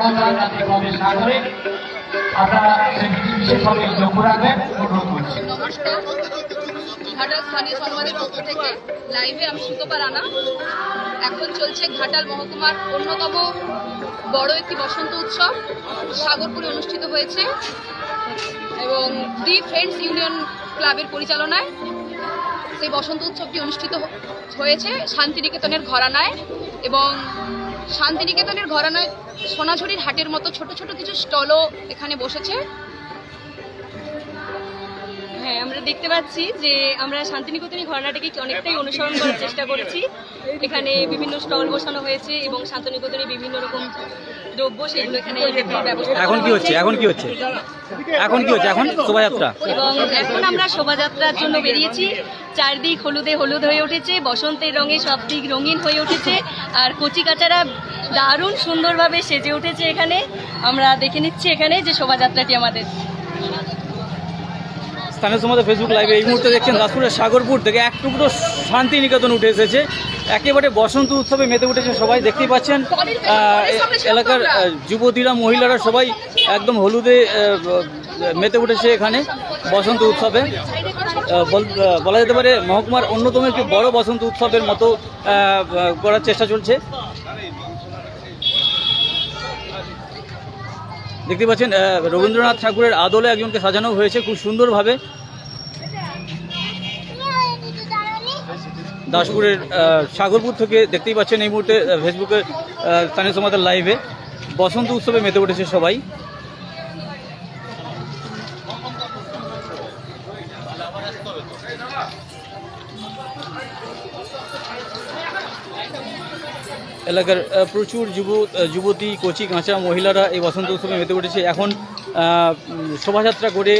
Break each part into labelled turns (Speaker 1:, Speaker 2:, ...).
Speaker 1: সাগরে আপনারা বিশেষভাবে লক্ষ্য রাখবেন অনুরোধ করছি।
Speaker 2: নমস্কার, ঘাটাল স্থানীয় সংবাদের পক্ষ থেকে লাইভে আমি সুতপা রানা। এখন চলছে ঘাটাল মহকুমার অন্যতম বড় একটি বসন্ত উৎসব সাগরপুরে অনুষ্ঠিত হয়েছে এবং দি ফ্রেন্ডস ইউনিয়ন ক্লাবের পরিচালনায় সেই বসন্ত উৎসবটি অনুষ্ঠিত হয়েছে শান্তিনিকেতনের ঘরানায়। এবং শান্তিনিকেতনের ঘরানায় সোনাঝুরির হাটের মতো ছোট ছোট কিছু স্টলও এখানে বসেছে।
Speaker 3: হ্যাঁ, আমরা দেখতে পাচ্ছি যে আমরা শান্তিনিকেতনী ঘরানাটাকে অনেকটাই অনুসরণ করার চেষ্টা করেছি। এখানে বিভিন্ন স্টল বসানো হয়েছে এবং শান্তিনিকেতনে বিভিন্ন রকম দ্রব্য সেগুলো এখানে ব্যবস্থা।
Speaker 4: এখন কি হচ্ছে এখন শোভাযাত্রা,
Speaker 3: এবং এখন আমরা শোভাযাত্রার জন্য বেরিয়েছি। চারদিক হলুদে হলুদ হয়ে উঠেছে, বসন্তের রঙে সব দিক রঙিন হয়ে উঠেছে, আর কচিকাচারা দারুণ সুন্দরভাবে সেজে উঠেছে। এখানে আমরা দেখে নিচ্ছি এখানে যে শোভাযাত্রাটি আমাদের।
Speaker 4: স্থানীয় সমাজের ফেসবুক লাইভে এই মুহূর্তে দেখছেন দাসপুরের সাগরপুর থেকে এক টুকরো শান্তিনিকেতন উঠে এসেছে। একেবারে বসন্ত উৎসবে মেতে উঠেছে সবাই, দেখতেই পাচ্ছেন এলাকার যুবতীরা মহিলারা সবাই একদম হলুদে মেতে উঠেছে এখানে বসন্ত উৎসবে। বলা যেতে পারে মহকুমার অন্যতম একটি বড় বসন্ত উৎসবের মতো করার চেষ্টা চলছে। দেখতে পাচ্ছেন রবীন্দ্রনাথ ঠাকুরের আদলে একজনকে সাজানো হয়েছে খুব সুন্দরভাবে। দাসপুরের সাগরপুর থেকে দেখতেই পাচ্ছেন এই মুহূর্তে ফেসবুকে স্থানীয় সমাজের লাইভে বসন্ত উৎসবে মেতে উঠেছে সবাই। এলাকার প্রচুর যুবতী কচি কাঁচা মহিলারা এই বসন্ত উৎসবে মেতে উঠেছে। এখন শোভাযাত্রা করে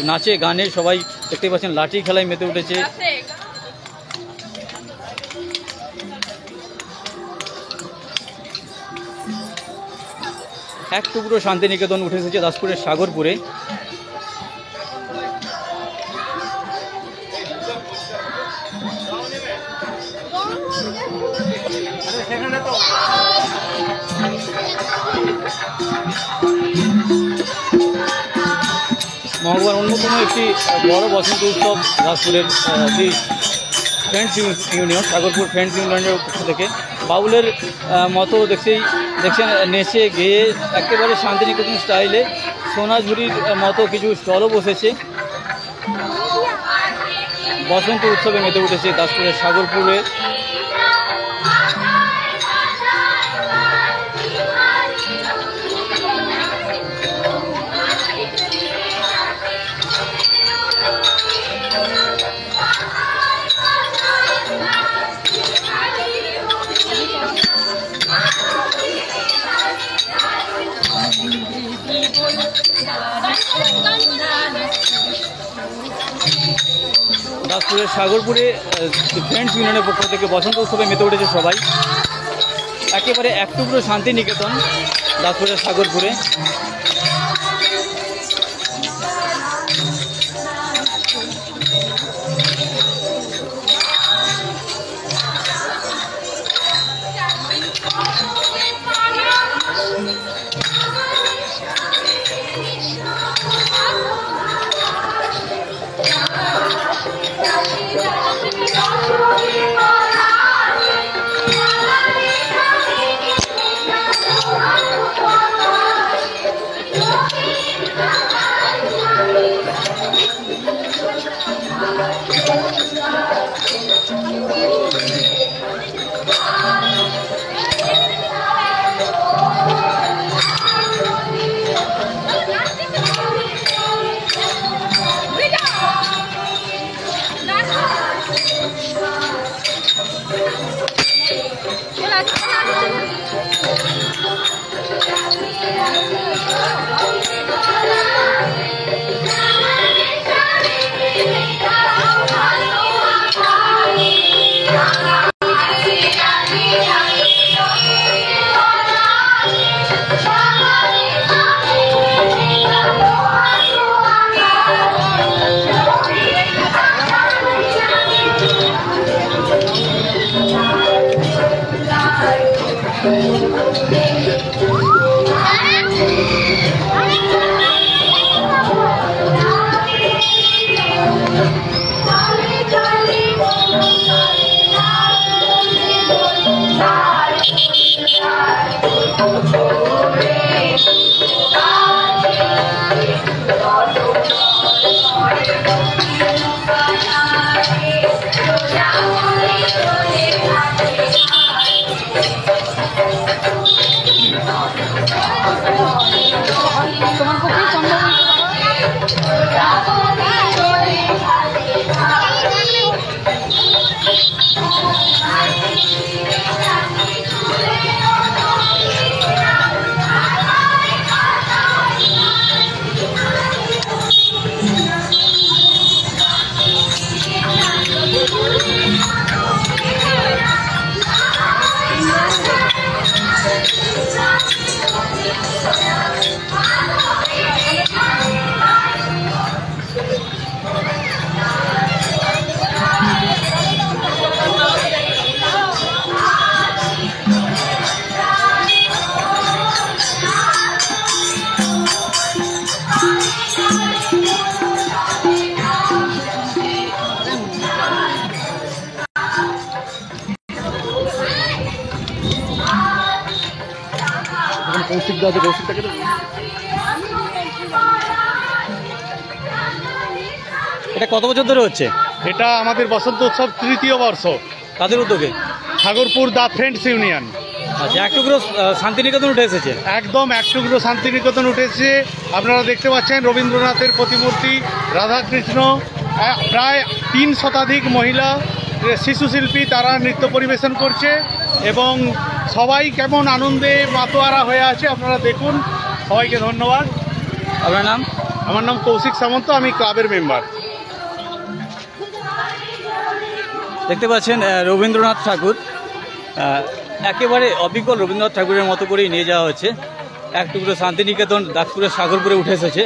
Speaker 4: নাচে গানে সবাই দেখতে পাচ্ছেন লাঠি খেলায় মেতে উঠেছে। এক টুকরো শান্তিনিকেতন উঠে এসেছে দাসপুরের সাগরপুরে। মহকুমার অন্যতম একটি বড় বসন্ত উৎসব দাসপুরের দি ফ্রেন্ডস ইউনিয়ন সাগরপুর ফ্রেন্ডস ইউনিয়নের পক্ষ থেকে বাউলের মতো দেখছেন নেচে গেয়ে একেবারে শান্তিনিকেতন স্টাইলে সোনাঝুরির মতো কিছু স্টলও বসেছে। বসন্ত উৎসবে মেতে উঠেছে দাসপুরের সাগরপুরে। দাসপুরের সাগরপুরে ফ্রেন্ডস ইউনিয়নের পক্ষ থেকে বসন্ত উৎসবে মেতে উঠেছে সবাই। একেবারে এক টুকরো শান্তিনিকেতন দাসপুরের সাগরপুরে।
Speaker 2: তোমার পক্ষে সম্ভব
Speaker 4: এটা কত বছর ধরে হচ্ছে?
Speaker 5: এটা আমাদের বসন্ত উৎসব ৩য় বর্ষ।
Speaker 4: তাদের উদ্যোগে
Speaker 5: সাগরপুর দা ফ্রেন্ডস ইউনিয়ন।
Speaker 4: আচ্ছা, এক টুকরো শান্তিনিকেতন উঠে এসেছে।
Speaker 5: একদম এক টুকরো শান্তিনিকেতন উঠেছে। আপনারা দেখতে পাচ্ছেন রবীন্দ্রনাথের প্রতিমূর্তি, রাধাকৃষ্ণ, প্রায় ৩ শতাধিক মহিলা শিশু শিল্পী তারা নৃত্য পরিবেশন করছে এবং সবাই কেমন আনন্দে মাতোয়ারা হয়ে আছে আপনারা দেখুন। সবাইকে ধন্যবাদ।
Speaker 4: আপনার নাম?
Speaker 5: আমার নাম কৌশিক সামন্ত, আমি ক্লাবের মেম্বার।
Speaker 4: দেখতে পাচ্ছেন রবীন্দ্রনাথ ঠাকুর একেবারে অবিকল রবীন্দ্রনাথ ঠাকুরের মতো করেই নিয়ে যাওয়া হচ্ছে। এক টুকরো শান্তিনিকেতন দাসপুরের সাগরপুরে উঠে এসেছে।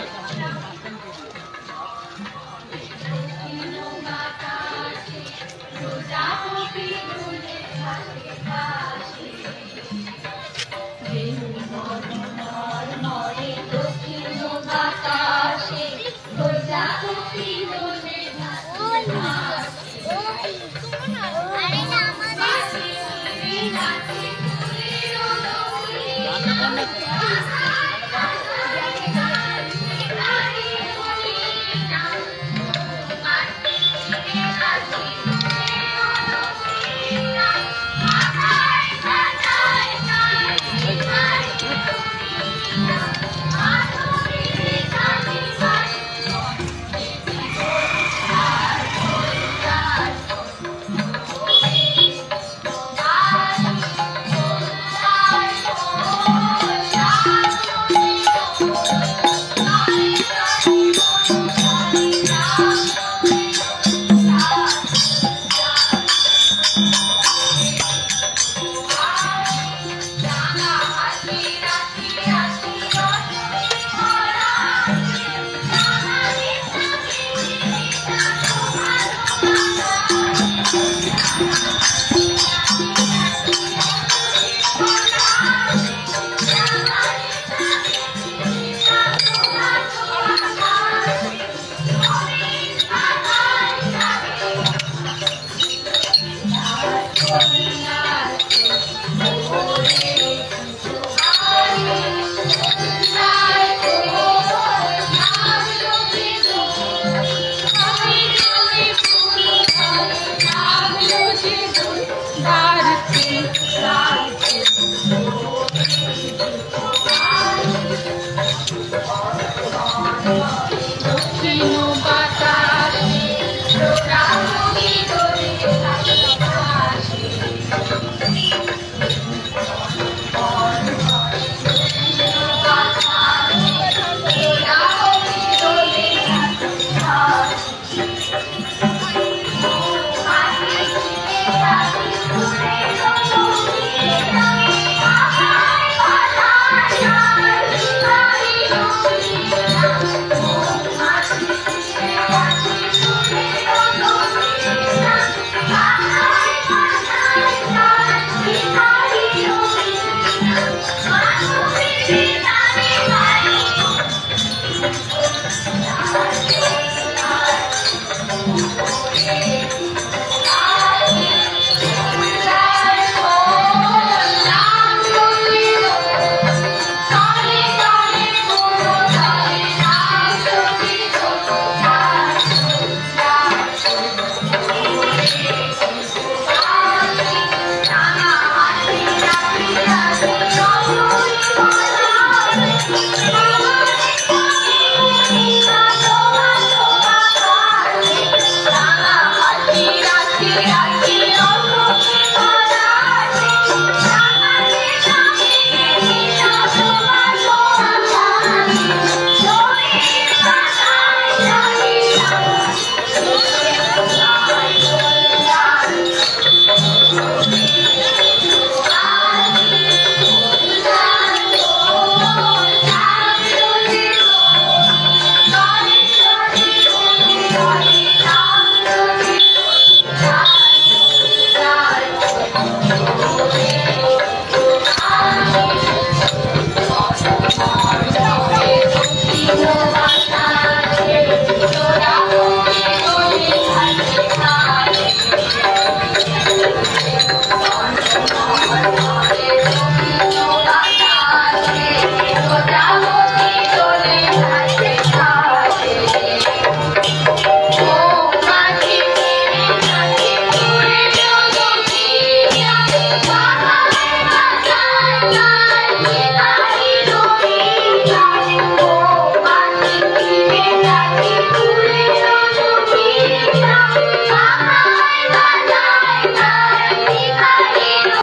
Speaker 6: Yeah.